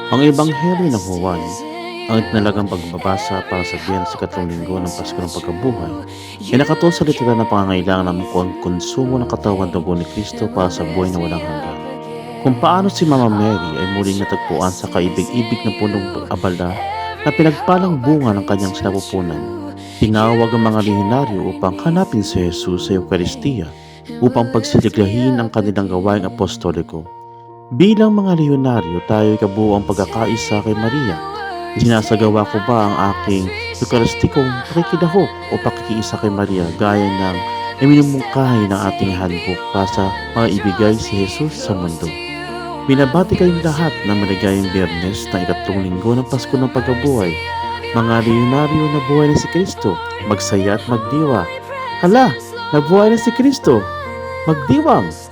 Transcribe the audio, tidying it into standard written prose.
Ang Ebanghelyo ng Juan, ang itinalagang pagbabasa para sa Biyernes sa ikatlong linggo ng Pasko ng Pagkabuhay, ay nakatuon sa literal na pangangailangan ng konsumo ng katawan at dugo ni Kristo para sa buhay na walang hanggan. Kung paano si Mama Mary ay muling natagpuan sa kaibig-ibig na punong abala na pinagpalang bunga ng kanyang sinapupunan. Tinawag ang mga lehionaryo upang hanapin si Jesus sa Eukaristiya upang pagsiliglahin ang kanilang gawaing apostoliko. Bilang mga lehionaryo, tayo'y kabuuang pagkakaisa kay Maria. Isinasagawa ko ba ang aking eukaristikong pakikidahok o pakikiisa kay Maria gaya ng iminumungkahi ng ating handbook para sa mga ibigay si Jesus sa mundo? Binabati kayong lahat na maligayang Biyernes ng ikatlong linggo ng Pasko ng Pagkabuhay. Mga lehionaryo na buhay na si Kristo, magsaya at magdiwa. Hala, nabuhay na si Kristo, magdiwang!